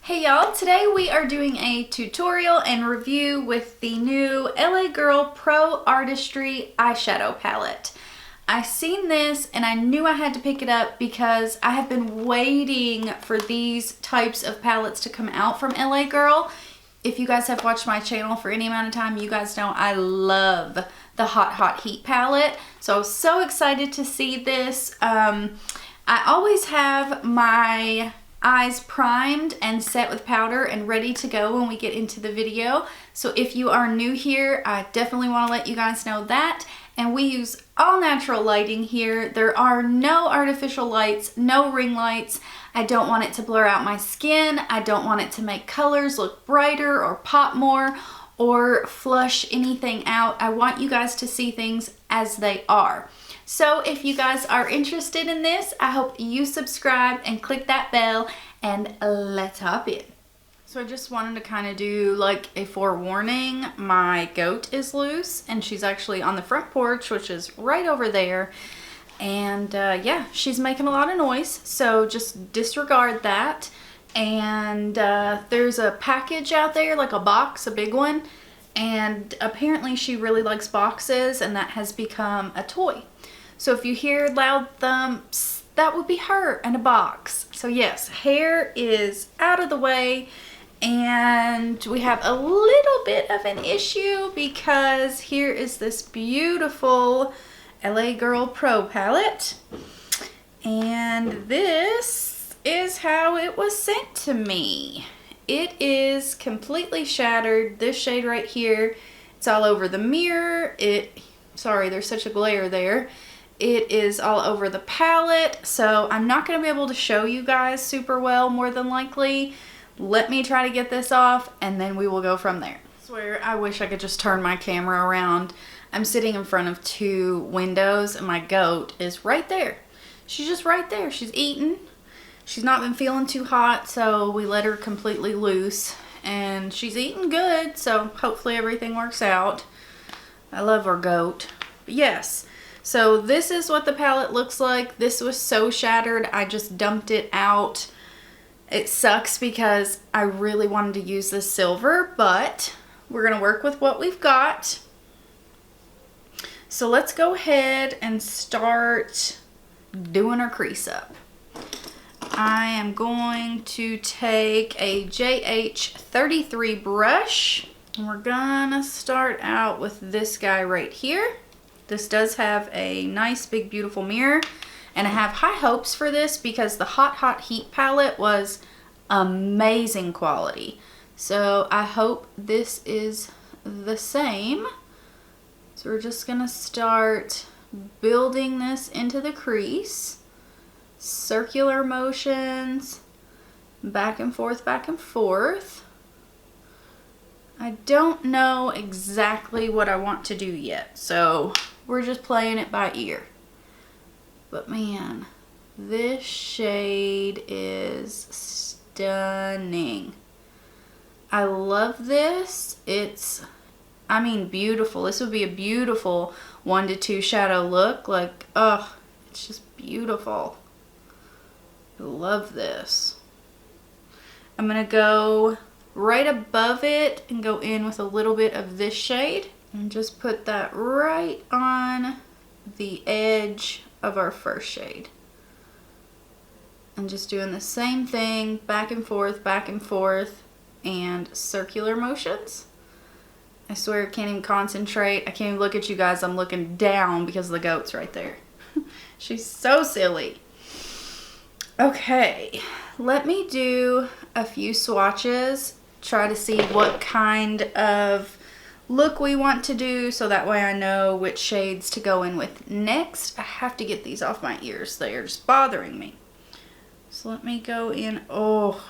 Hey y'all, today we are doing a tutorial and review with the new GIRL Pro Artistry eyeshadow palette. I seen this and I knew I had to pick it up because I have been waiting for these types of palettes to come out from GIRL. If you guys have watched my channel for any amount of time, you guys know I love the Hot Heat palette. So I was so excited to see this. I always have my eyes primed and set with powder and ready to go when we get into the video. So if you are new here, I definitely want to let you guys know that. And we use all natural lighting here. There are no artificial lights, no ring lights. I don't want it to blur out my skin. I don't want it to make colors look brighter or pop more or flush anything out. I want you guys to see things as they are. So if you guys are interested in this, I hope you subscribe and click that bell, and let's hop in. So I just wanted to kind of do like a forewarning. My goat is loose and she's actually on the front porch, which is right over there. And yeah, she's making a lot of noise, so just disregard that. And there's a package out there, like a box, a big one. And apparently she really likes boxes, and that has become a toy. So if you hear loud thumps, that would be her and a box. So yes, hair is out of the way, and we have a little bit of an issue because here is this beautiful GIRL Pro palette, and this is how it was sent to me. It is completely shattered. This shade right here, it's all over the mirror. Sorry, there's such a glare there. It is all over the palette, so I'm not going to be able to show you guys super well, more than likely. Let me try to get this off, and then we will go from there. I swear, I wish I could just turn my camera around. I'm sitting in front of two windows, and my goat is right there. She's just right there. She's eating. She's not been feeling too hot, so we let her completely loose, and she's eating good, so hopefully everything works out. I love our goat. But yes. So this is what the palette looks like. This was so shattered, I just dumped it out. It sucks because I really wanted to use this silver, but we're going to work with what we've got. So let's go ahead and start doing our crease up. I am going to take a JH33 brush, and we're going to start out with this guy right here. This does have a nice, big, beautiful mirror, and I have high hopes for this because the Hot Heat palette was amazing quality. So I hope this is the same. So we're just gonna start building this into the crease. Circular motions, back and forth, back and forth. I don't know exactly what I want to do yet, so we're just playing it by ear. But man, this shade is stunning. I love this. It's, I mean, beautiful. This would be a beautiful 1 to 2 shadow look. Like, oh, it's just beautiful. I love this. I'm gonna go right above it and go in with a little bit of this shade and just put that right on the edge of our first shade, and just doing the same thing, back and forth, and circular motions. I swear I can't even concentrate. I can't even look at you guys. I'm looking down because the goat's right there. She's so silly. Okay, let me do a few swatches, try to see what kind of look we want to do, so that way I know which shades to go in with next. I have to get these off my ears. They are just bothering me. So let me go in. Oh,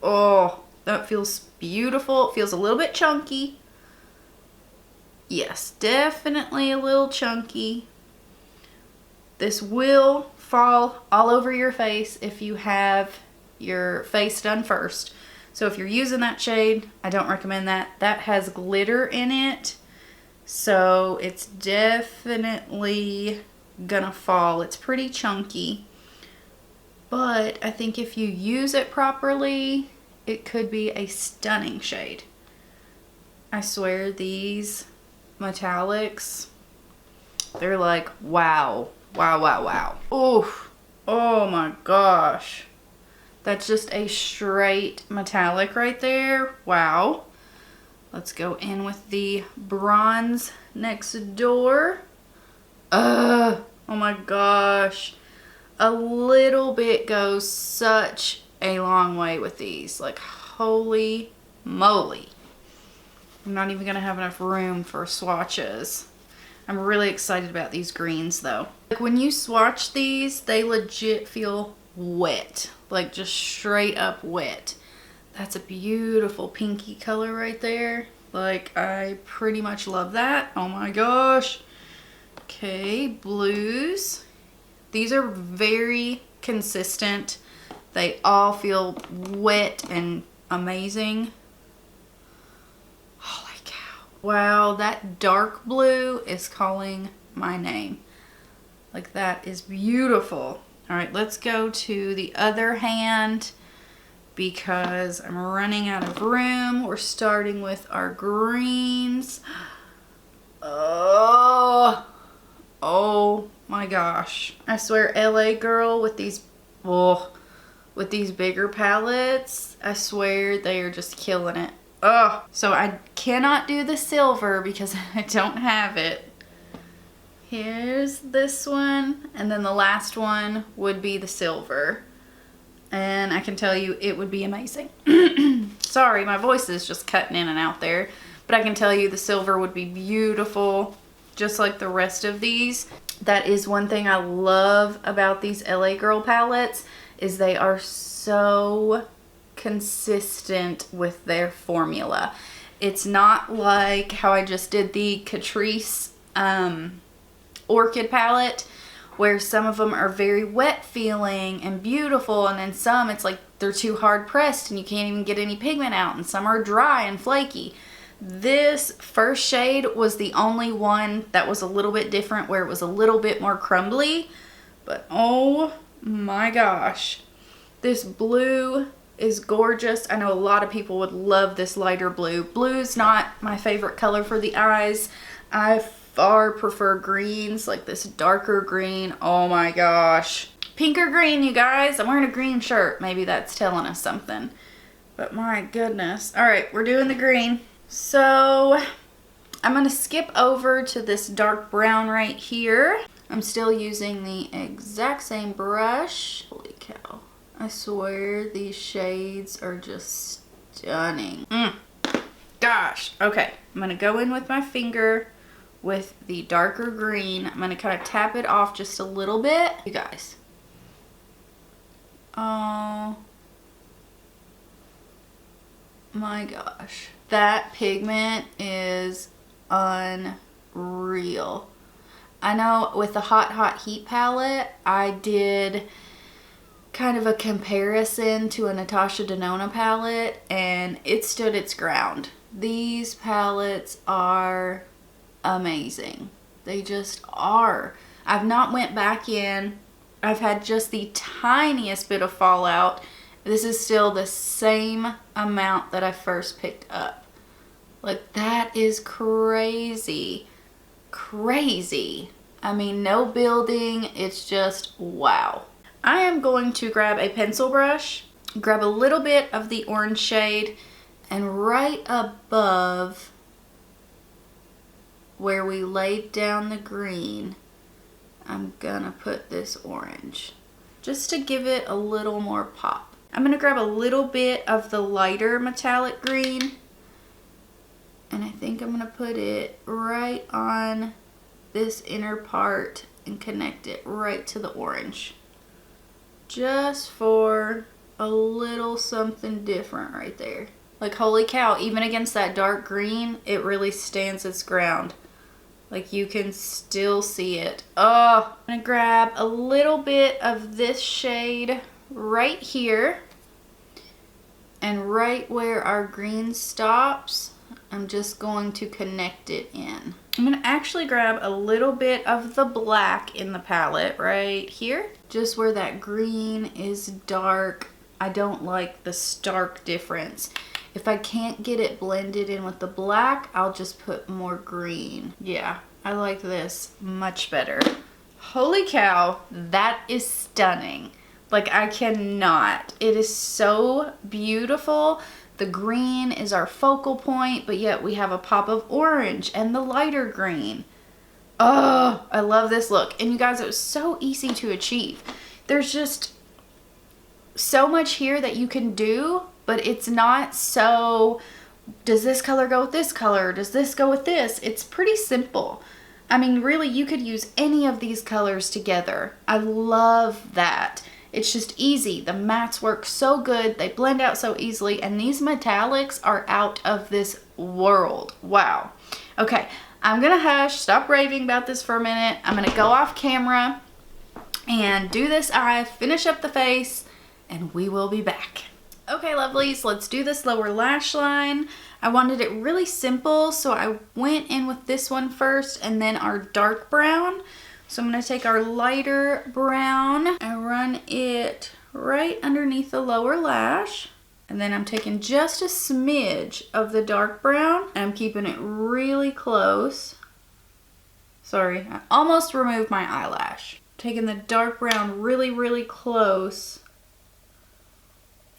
that feels beautiful. It feels a little bit chunky. Yes, definitely a little chunky. This will fall all over your face if you have your face done first. So if you're using that shade, I don't recommend that. That has glitter in it, so it's definitely gonna fall. It's pretty chunky, but I think if you use it properly it could be a stunning shade. I swear these metallics, they're like, wow. Wow, wow, wow. Oof. Oh my gosh. That's just a straight metallic right there. Wow. Let's go in with the bronze next door. Oh my gosh. A little bit goes such a long way with these. Like, holy moly. I'm not even gonna have enough room for swatches. I'm really excited about these greens though. Like when you swatch these, they legit feel wet. Like just straight up wet. That's a beautiful pinky color right there. Like I pretty much love that. Oh my gosh. Okay, blues. These are very consistent. They all feel wet and amazing. Holy cow. Wow, that dark blue is calling my name. Like that is beautiful. All right, let's go to the other hand because I'm running out of room. We're starting with our greens. Oh my gosh. I swear LA girl with these bigger palettes, I swear they are just killing it. So I cannot do the silver because I don't have it. Here's this one, and then the last one would be the silver. And I can tell you it would be amazing. Sorry, my voice is just cutting in and out there. But I can tell you the silver would be beautiful, just like the rest of these. That is one thing I love about these LA Girl palettes, is they are so consistent with their formula. It's not like how I just did the Catrice Orchid palette, where some of them are very wet feeling and beautiful, and then some it's like they're too hard pressed and you can't even get any pigment out, and some are dry and flaky. This first shade was the only one that was a little bit different, where it was a little bit more crumbly, but oh my gosh, this blue is gorgeous. I know a lot of people would love this lighter blue. Blue's not my favorite color for the eyes. I far prefer greens, like this darker green. Oh my gosh. Pink or green, you guys? I'm wearing a green shirt. Maybe that's telling us something. But my goodness. All right, we're doing the green. So I'm going to skip over to this dark brown right here. I'm still using the exact same brush. Holy cow. I swear these shades are just stunning. Gosh. Okay, I'm going to go in with my finger with the darker green. I'm going to kind of tap it off just a little bit. You guys. Oh my gosh. That pigment is unreal. I know with the Hot Heat palette, I did kind of a comparison to a Natasha Denona palette, and it stood its ground. These palettes are amazing. They just are. I've not went back in. I've had just the tiniest bit of fallout. This is still the same amount that I first picked up. Like, that is crazy. Crazy. I mean, no building. It's just wow. I am going to grab a pencil brush, grab a little bit of the orange shade, and right above where we laid down the green, I'm gonna put this orange just to give it a little more pop. I'm gonna grab a little bit of the lighter metallic green, and I think I'm gonna put it right on this inner part and connect it right to the orange, just for a little something different right there. Like, holy cow, even against that dark green, it really stands its ground. Like, you can still see it. Oh, I'm gonna grab a little bit of this shade right here, and right where our green stops, I'm just going to connect it in. I'm gonna actually grab a little bit of the black in the palette right here, just where that green is dark I don't like the stark difference. If I can't get it blended in with the black, I'll just put more green. Yeah, I like this much better. Holy cow, that is stunning. Like, I cannot. It is so beautiful. The green is our focal point, but yet we have a pop of orange and the lighter green. Oh, I love this look. And you guys, it was so easy to achieve. There's just so much here that you can do, but it's not so, does this color go with this color? Does this go with this? It's pretty simple. I mean, really, you could use any of these colors together. I love that. It's just easy. The mattes work so good. They blend out so easily. And these metallics are out of this world. Wow. Okay, I'm going to hush, stop raving about this for a minute. I'm going to go off camera and do this eye, finish up the face, and we will be back. Okay, lovelies, let's do this lower lash line. I wanted it really simple, so I went in with this one first and then our dark brown. So I'm going to take our lighter brown and run it right underneath the lower lash. And then I'm taking just a smidge of the dark brown and I'm keeping it really close. Sorry, I almost removed my eyelash. Taking the dark brown really, really close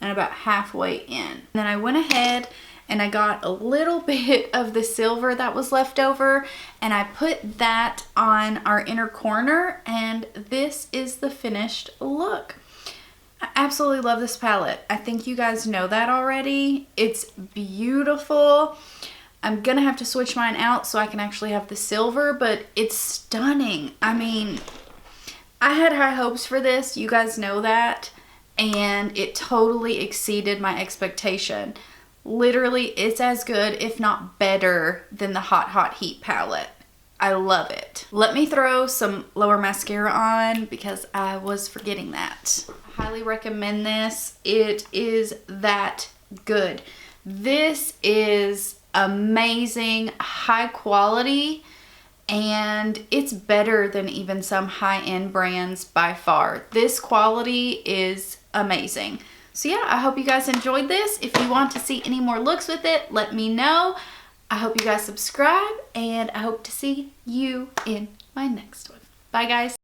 and about halfway in. And then I went ahead and I got a little bit of the silver that was left over and I put that on our inner corner, and this is the finished look. I absolutely love this palette. I think you guys know that already. It's beautiful. I'm gonna have to switch mine out so I can actually have the silver, but it's stunning. I mean, I had high hopes for this, you guys know that, and it totally exceeded my expectation. Literally, it's as good, if not better, than the Hot Hot Heat palette. I love it. Let me throw some lower mascara on because I was forgetting that. I highly recommend this. It is that good. This is amazing, high quality, and it's better than even some high-end brands by far. This quality is amazing. So yeah, I hope you guys enjoyed this. If you want to see any more looks with it, let me know. I hope you guys subscribe, and I hope to see you in my next one. Bye, guys.